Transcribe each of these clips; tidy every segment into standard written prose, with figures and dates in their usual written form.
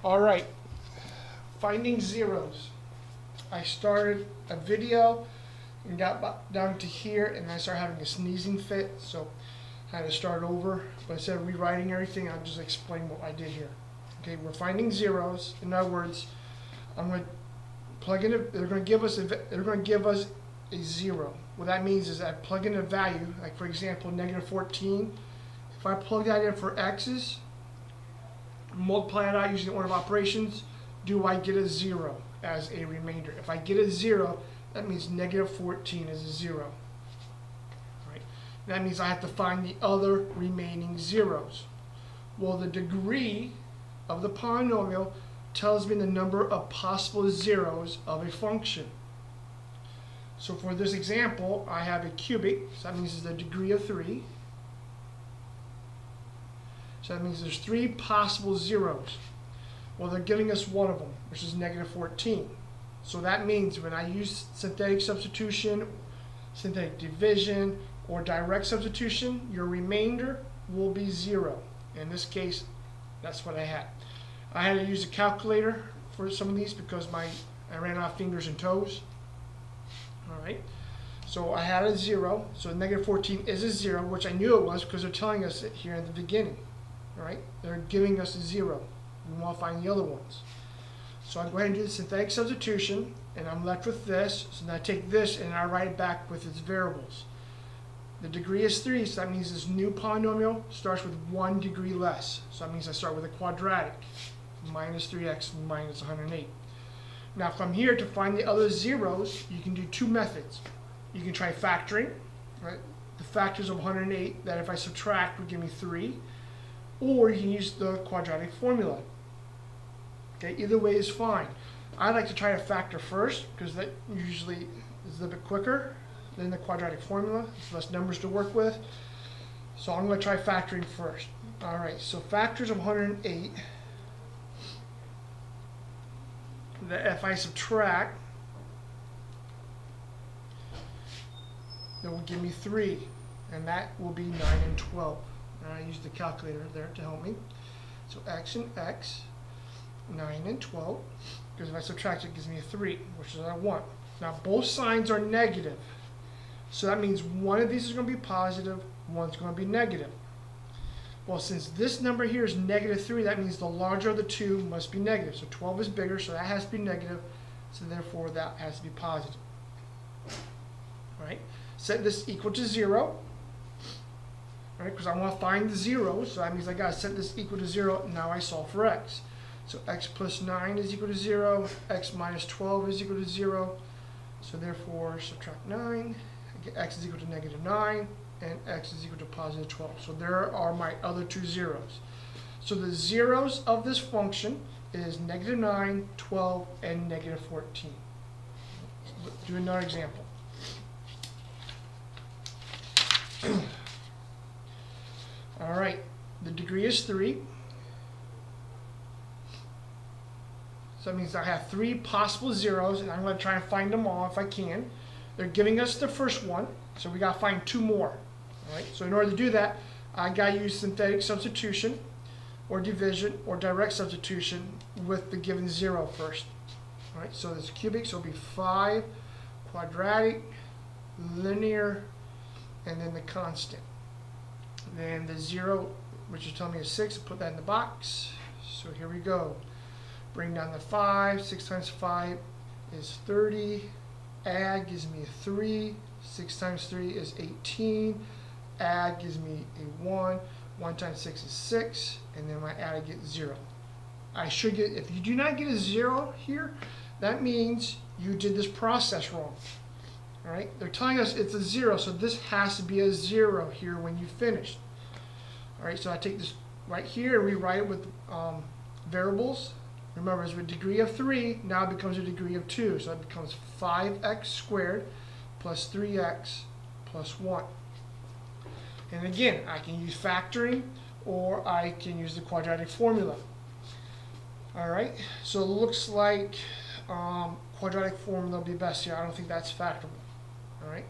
All right, finding zeros. I started a video and got down to here, and I started having a sneezing fit, so I had to start over. But instead of rewriting everything, I'll just explain what I did here. Okay, we're finding zeros. In other words, I'm going to plug in. They're going to give us. They're going to give us a zero. What that means is I plug in a value, like for example, -14. If I plug that in for x's, multiply it out using the order of operations, do I get a zero as a remainder? If I get a zero, that means -14 is a zero. Right? That means I have to find the other remaining zeros. Well, the degree of the polynomial tells me the number of possible zeros of a function. So for this example, I have a cubic, so that means it's the degree of 3. So that means there's 3 possible zeros. Well, they're giving us one of them, which is -14. So that means when I use synthetic substitution, synthetic division, or direct substitution, your remainder will be 0. In this case, that's what I had. I had to use a calculator for some of these because I ran out of fingers and toes. All right. So I had a 0. So -14 is a 0, which I knew it was because they're telling us it here in the beginning. All right. They're giving us a 0. We want to find the other ones. So I go ahead and do the synthetic substitution, and I'm left with this. So then I take this and I write it back with its variables. The degree is 3, so that means this new polynomial starts with 1 degree less. So that means I start with a quadratic, -3x minus 108. Now from here to find the other zeros, you can do 2 methods. You can try factoring, right? The factors of 108 that if I subtract would give me 3. Or you can use the quadratic formula. Okay, either way is fine. I like to try to factor first because that usually is a little bit quicker than the quadratic formula. There's less numbers to work with. So I'm going to try factoring first. All right, so factors of 108. That if I subtract, that will give me 3, and that will be 9 and 12. And I used the calculator there to help me. So x and x, 9 and 12, because if I subtract it gives me a 3, which is what I want. Now both signs are negative, so that means one of these is going to be positive, one's going to be negative. Well, since this number here is -3, that means the larger of the two must be negative. So 12 is bigger, so that has to be negative. So therefore, that has to be positive. Right? Set this equal to 0. Right? Because I want to find the zeros, so that means I got to set this equal to 0. Now I solve for x. So x plus 9 is equal to 0. X minus 12 is equal to 0. So therefore, subtract 9. I get x is equal to -9. And x is equal to +12. So there are my other 2 zeros. So the zeros of this function is -9, 12, and -14. Let's do another example. All right, the degree is 3. So that means I have 3 possible zeros, and I'm going to try and find them all if I can. They're giving us the first one, so we got to find 2 more. All right, so in order to do that, I got to use synthetic substitution or division or direct substitution with the given 0 first. All right, so this cubic, so it'll be 5, quadratic, linear, and then the constant. Then the 0, which is telling me is 6, put that in the box. So here we go. Bring down the 5, 6 times 5 is 30. Add gives me a 3. 6 times 3 is 18. Add gives me a 1. 1 times 6 is 6. And then my add, I get 0. I should get, if you do not get a 0 here, that means you did this process wrong. All right? They're telling us it's a 0, so this has to be a 0 here when you finish. All right, so I take this right here and rewrite it with variables. Remember, it's a degree of 3, now it becomes a degree of 2. So it becomes 5x squared plus 3x plus 1. And again, I can use factoring or I can use the quadratic formula. All right, so it looks like quadratic formula will be best here. I don't think that's factorable. All right,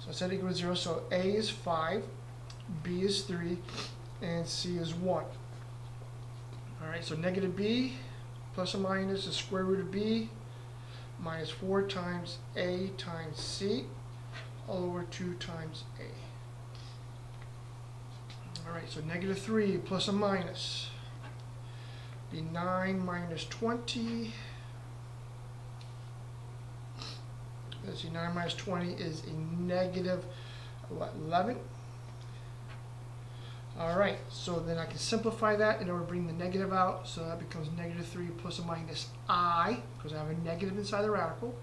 so I set equal to 0. So A is 5, B is 3, and C is 1. All right, so negative B plus or minus the square root of b minus 4 times a times c all over 2 times a. All right, so negative 3 plus or minus be 9 minus 20. Let's see, 9 minus 20 is a negative, what, 11? All right, so then I can simplify that in order to bring the negative out, so that becomes negative 3 plus or minus I, because I have a negative inside the radical,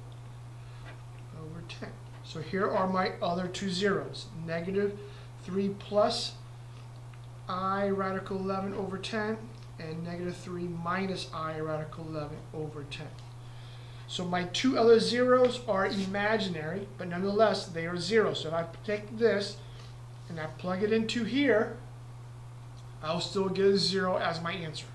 over 10. So here are my other two zeros, negative 3 plus I radical 11 over 10, and negative 3 minus I radical 11 over 10. So my two other zeros are imaginary, but nonetheless they are zeros. So if I take this and I plug it into here, I'll still get a 0 as my answer.